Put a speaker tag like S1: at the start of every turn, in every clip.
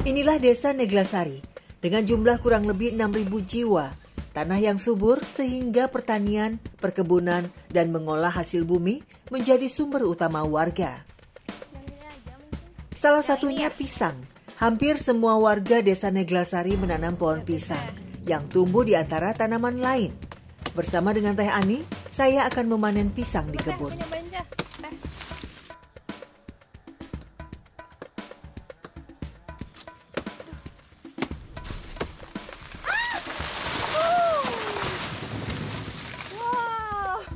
S1: Inilah Desa Neglasari dengan jumlah kurang lebih 6.000 jiwa. Tanah yang subur sehingga pertanian, perkebunan, dan mengolah hasil bumi menjadi sumber utama warga. Salah satunya pisang. Hampir semua warga Desa Neglasari menanam pohon pisang yang tumbuh di antara tanaman lain. Bersama dengan Teh Ani, saya akan memanen pisang di kebun.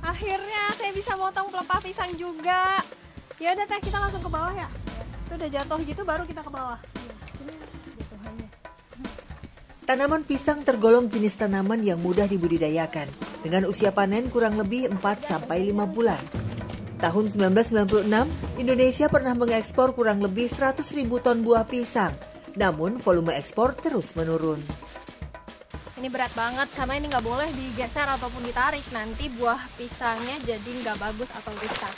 S2: Akhirnya saya bisa motong pelepah pisang juga. Ya udah Teh, kita langsung ke bawah ya. Itu udah jatuh gitu baru kita ke bawah. Ini jatuhannya.
S1: Tanaman pisang tergolong jenis tanaman yang mudah dibudidayakan dengan usia panen kurang lebih 4-5 bulan. Tahun 1996, Indonesia pernah mengekspor kurang lebih 100.000 ton buah pisang. Namun volume ekspor terus menurun.
S2: Ini berat banget karena ini nggak boleh digeser ataupun ditarik. Nanti buah pisangnya jadi nggak bagus atau rusak.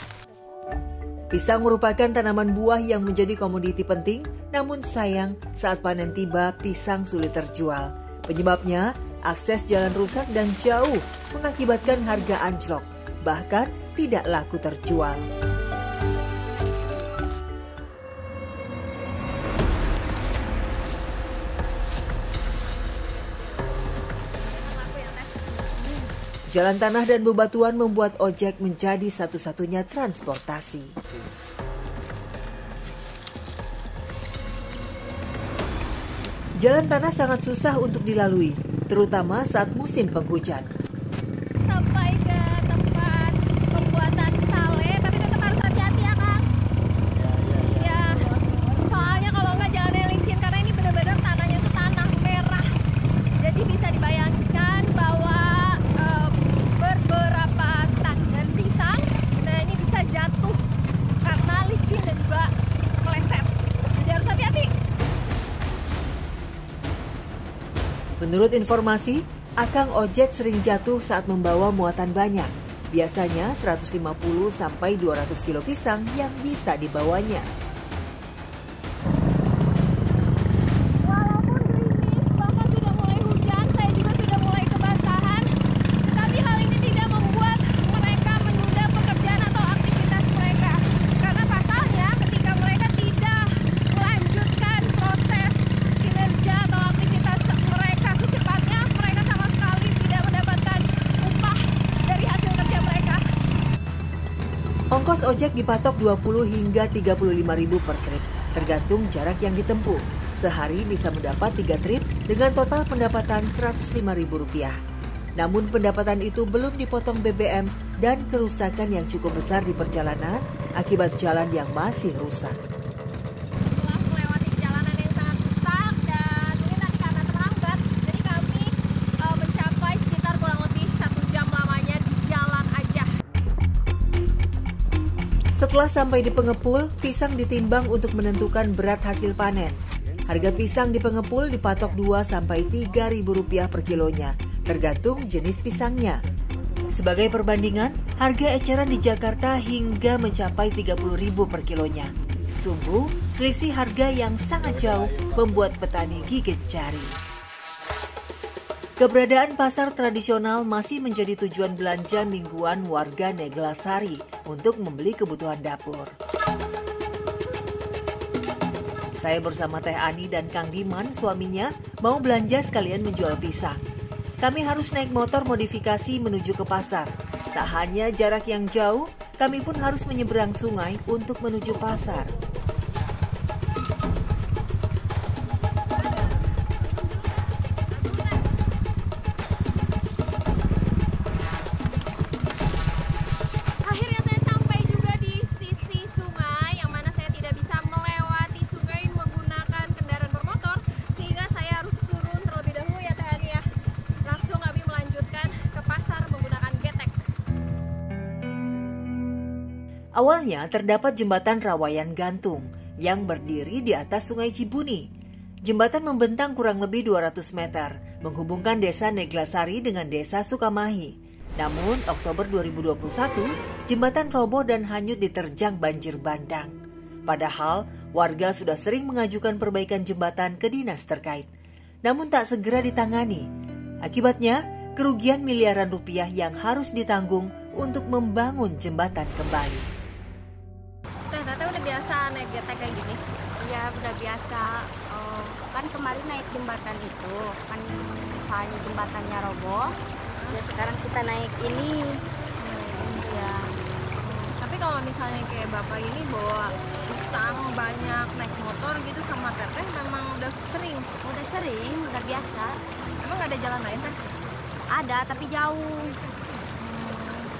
S1: Pisang merupakan tanaman buah yang menjadi komoditi penting, namun sayang saat panen tiba pisang sulit terjual. Penyebabnya, akses jalan rusak dan jauh mengakibatkan harga anjlok, bahkan tidak laku terjual. Jalan tanah dan bebatuan membuat ojek menjadi satu-satunya transportasi. Jalan tanah sangat susah untuk dilalui, terutama saat musim penghujan.
S2: Sampai ke tempat pembuatan sale, tapi tetap harus hati-hati ya Kang. Ya, soalnya kalau nggak jalannya licin karena ini benar-benar tanahnya itu tanah merah. Jadi bisa dibayangkan bahwa beberapa tanaman pisang, nah ini bisa jatuh karena licin dan juga meleset. Jadi harus hati-hati.
S1: Menurut informasi, akang ojek sering jatuh saat membawa muatan banyak. Biasanya 150-200 kilo pisang yang bisa dibawanya.
S2: Walaupun gerimis, bahkan sudah mulai hujan, saya juga sudah mulai kebasahan. Tapi hal ini tidak membuat mereka menunda pekerjaan atau aktivitas mereka. Karena pasalnya ketika mereka tidak melanjutkan proses kinerja atau aktivitas mereka secepatnya, mereka sama sekali tidak mendapatkan upah dari hasil kerja mereka.
S1: Ongkos ojek dipatok 20 hingga 35 ribu per trip, tergantung jarak yang ditempuh. Sehari bisa mendapat 3 trip dengan total pendapatan Rp105.000. Namun pendapatan itu belum dipotong BBM dan kerusakan yang cukup besar di perjalanan akibat jalan yang masih rusak.
S2: Setelah melewati jalanan yang sangat rusak dan mungkin tadi karena terlambat, jadi kami mencapai sekitar kurang lebih 1 jam lamanya di jalan aja.
S1: Setelah sampai di pengepul, pisang ditimbang untuk menentukan berat hasil panen. Harga pisang di pengepul dipatok Rp2.000-3.000 per kilonya, tergantung jenis pisangnya. Sebagai perbandingan, harga eceran di Jakarta hingga mencapai Rp30.000 per kilonya. Sungguh, selisih harga yang sangat jauh membuat petani gigit jari. Keberadaan pasar tradisional masih menjadi tujuan belanja mingguan warga Neglasari untuk membeli kebutuhan dapur. Saya bersama Teh Ani dan Kang Diman, suaminya, mau belanja sekalian menjual pisang. Kami harus naik motor modifikasi menuju ke pasar. Tak hanya jarak yang jauh, kami pun harus menyeberang sungai untuk menuju pasar.
S2: Akhirnya saya sampai juga di sisi sungai, yang mana saya tidak bisa melewati sungai menggunakan kendaraan bermotor, sehingga saya harus turun terlebih dahulu ya Teh Ani ya. Langsung kami melanjutkan ke pasar menggunakan getek.
S1: Awalnya terdapat jembatan Rawayan Gantung yang berdiri di atas Sungai Cibuni. Jembatan membentang kurang lebih 200 meter, menghubungkan Desa Neglasari dengan Desa Sukamahi. Namun, Oktober 2021, jembatan roboh dan hanyut diterjang banjir bandang. Padahal, Warga sudah sering mengajukan perbaikan jembatan ke dinas terkait, namun tak segera ditangani. Akibatnya, kerugian miliaran rupiah yang harus ditanggung untuk membangun jembatan kembali.
S2: Tete udah biasa naik getek kayak gini?
S3: Ya udah biasa. Kan kemarin naik jembatan itu, kan misalnya jembatannya roboh, ya sekarang kita naik ini. Ya.
S2: Tapi kalau misalnya kayak bapak ini bawa pisang banyak naik motor gitu sama teteh memang udah sering?
S3: Udah sering, udah biasa.
S2: Emang nggak ada jalan lain teh?
S3: Ada tapi jauh.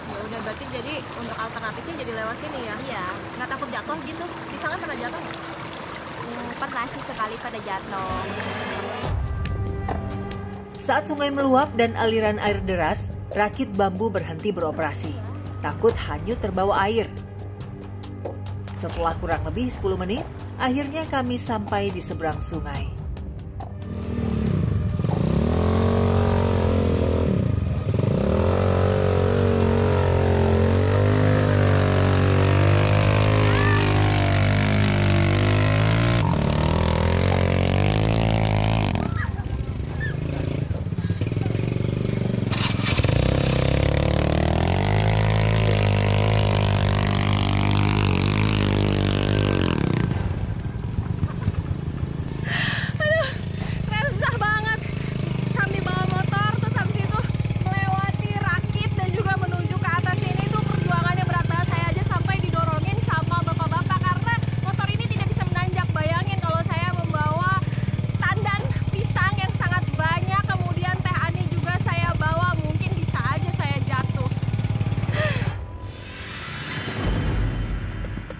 S2: Ya udah berarti jadi untuk alternatifnya jadi lewat sini ya?
S3: Iya.
S2: Nggak takut jatuh gitu? Pisangnya pernah jatuh nggak?
S3: Pernah sih sekali pada jatuh.
S1: Saat sungai meluap dan aliran air deras, rakit bambu berhenti beroperasi. Takut hanyut terbawa air. Setelah kurang lebih 10 menit, akhirnya kami sampai di seberang sungai.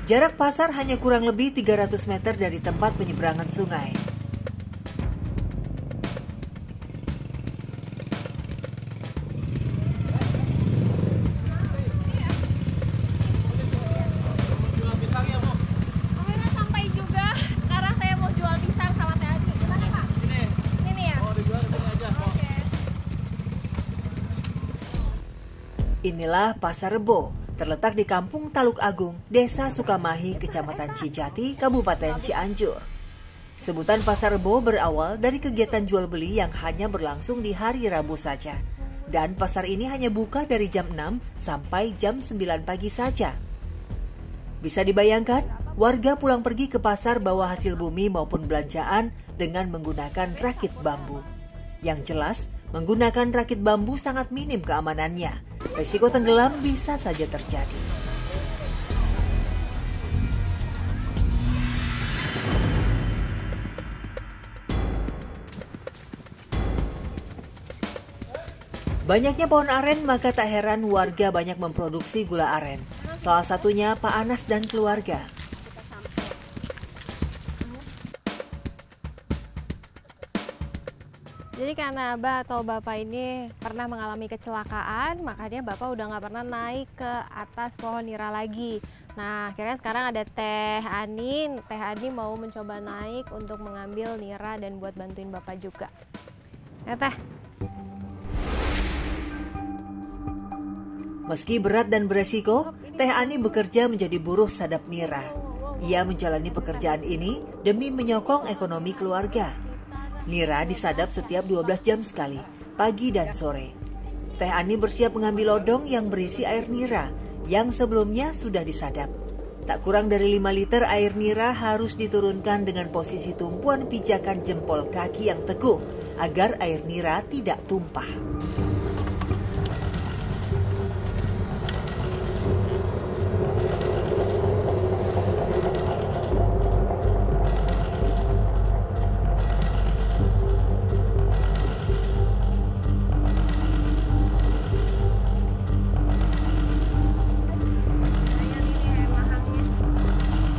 S1: Jarak pasar hanya kurang lebih 300 meter dari tempat penyeberangan sungai.
S2: Akhirnya sampai juga. Sekarang saya mau jual pisang sama teh Adi. Gimana Pak? Sini ya?
S4: Oh, dijual di sini aja.
S2: Oke.
S1: Inilah Pasar Rebo, terletak di Kampung Taluk Agung, Desa Sukamahi, Kecamatan Cijati, Kabupaten Cianjur. Sebutan Pasar Rebo berawal dari kegiatan jual beli yang hanya berlangsung di hari Rabu saja. Dan pasar ini hanya buka dari jam 6 sampai jam 9 pagi saja. Bisa dibayangkan, warga pulang pergi ke pasar bawa hasil bumi maupun belanjaan dengan menggunakan rakit bambu. Yang jelas, menggunakan rakit bambu sangat minim keamanannya. Risiko tenggelam bisa saja terjadi. Banyaknya pohon aren, maka tak heran warga banyak memproduksi gula aren. Salah satunya Pak Anas dan keluarga.
S2: Jadi karena Abah atau Bapak ini pernah mengalami kecelakaan, makanya Bapak udah nggak pernah naik ke atas pohon nira lagi. Nah, akhirnya sekarang ada Teh Ani. Teh Ani mau mencoba naik untuk mengambil nira dan buat bantuin Bapak juga. Ya, Teh.
S1: Meski berat dan beresiko, Teh Ani bekerja menjadi buruh sadap nira. Ia menjalani pekerjaan ini demi menyokong ekonomi keluarga. Nira disadap setiap 12 jam sekali, pagi dan sore. Teh Ani bersiap mengambil lodong yang berisi air nira yang sebelumnya sudah disadap. Tak kurang dari 5 liter air nira harus diturunkan dengan posisi tumpuan pijakan jempol kaki yang teguh agar air nira tidak tumpah.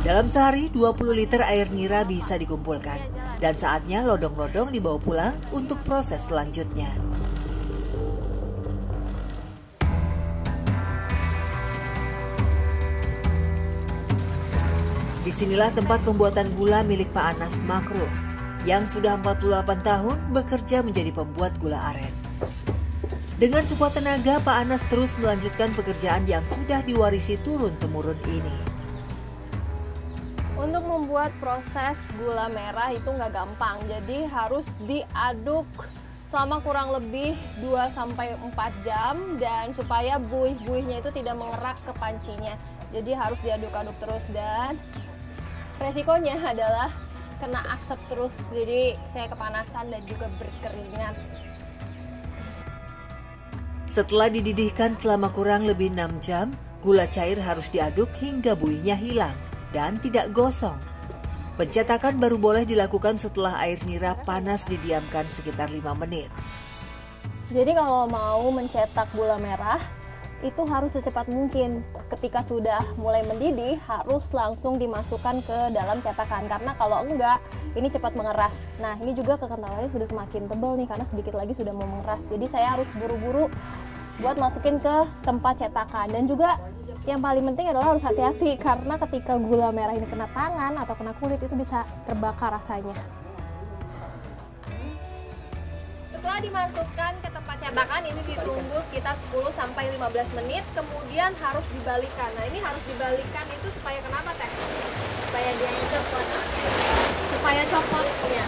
S1: Dalam sehari, 20 liter air nira bisa dikumpulkan. Dan saatnya lodong-lodong dibawa pulang untuk proses selanjutnya. Disinilah tempat pembuatan gula milik Pak Anas Makruf, yang sudah 48 tahun bekerja menjadi pembuat gula aren. Dengan sekuat tenaga, Pak Anas terus melanjutkan pekerjaan yang sudah diwarisi turun-temurun ini.
S2: Untuk membuat proses gula merah itu nggak gampang, jadi harus diaduk selama kurang lebih 2-4 jam dan supaya buih-buihnya itu tidak mengerak ke pancinya. Jadi harus diaduk-aduk terus dan resikonya adalah kena asap terus, jadi saya kepanasan dan juga berkeringat.
S1: Setelah dididihkan selama kurang lebih 6 jam, gula cair harus diaduk hingga buihnya hilang dan tidak gosong. Pencetakan baru boleh dilakukan setelah air nira panas didiamkan sekitar 5 menit.
S2: Jadi kalau mau mencetak gula merah, itu harus secepat mungkin. Ketika sudah mulai mendidih, harus langsung dimasukkan ke dalam cetakan. Karena kalau enggak, ini cepat mengeras. Nah, ini juga kekentalannya sudah semakin tebal nih, karena sedikit lagi sudah mau mengeras. Jadi saya harus buru-buru buat masukin ke tempat cetakan. Dan juga yang paling penting adalah harus hati-hati, karena ketika gula merah ini kena tangan atau kena kulit, itu bisa terbakar rasanya. Setelah dimasukkan ke tempat cetakan, ini ditunggu sekitar 10-15 menit, kemudian harus dibalikan. Nah, ini harus dibalikan itu supaya kenapa, Teh? Supaya dia copot. Supaya copot, ya.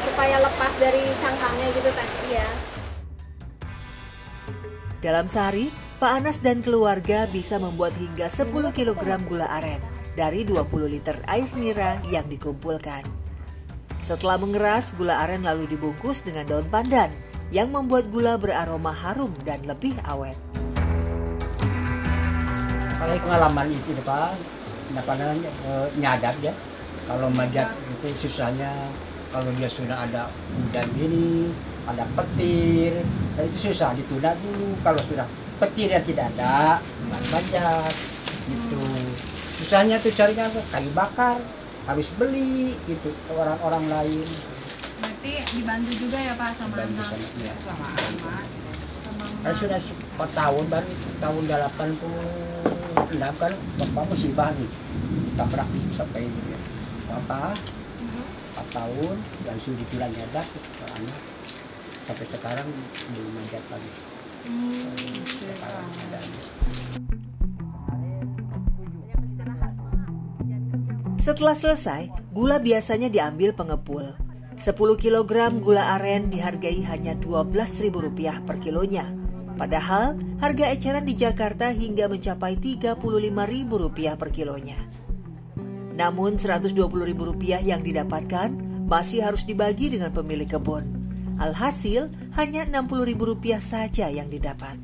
S2: Supaya lepas dari cangkangnya gitu, Teh. Iya.
S1: Dalam sehari, Pak Anas dan keluarga bisa membuat hingga 10 kg gula aren dari 20 liter air nira yang dikumpulkan. Setelah mengeras, gula aren lalu dibungkus dengan daun pandan yang membuat gula beraroma harum dan lebih awet.
S4: Kalau pengalaman itu Pak, nyadap ya. Kalau majak itu susahnya, kalau dia sudah ada hujan gini, ada petir, itu susah ditunda dulu. Kalau sudah petir yang tidak ada, majak gitu. Susahnya tuh carinya kayu bakar, harus beli gitu ke orang-orang lain.
S5: Berarti dibantu juga ya Pak sama anak?
S4: Sama anak. Saya sudah 4 tahun, baru tahun 86 kan Bapak musibah nih. Tabrak sampai Bapak 4 tahun dan sudah ditulang nyadap ke anak. Sampai sekarang belum manjat lagi.
S1: Setelah selesai, gula biasanya diambil pengepul. 10 kg gula aren dihargai hanya Rp12.000 per kilonya. Padahal harga eceran di Jakarta hingga mencapai Rp35.000 per kilonya. Namun Rp120.000 yang didapatkan masih harus dibagi dengan pemilik kebun. Alhasil hanya Rp60.000 saja yang didapat.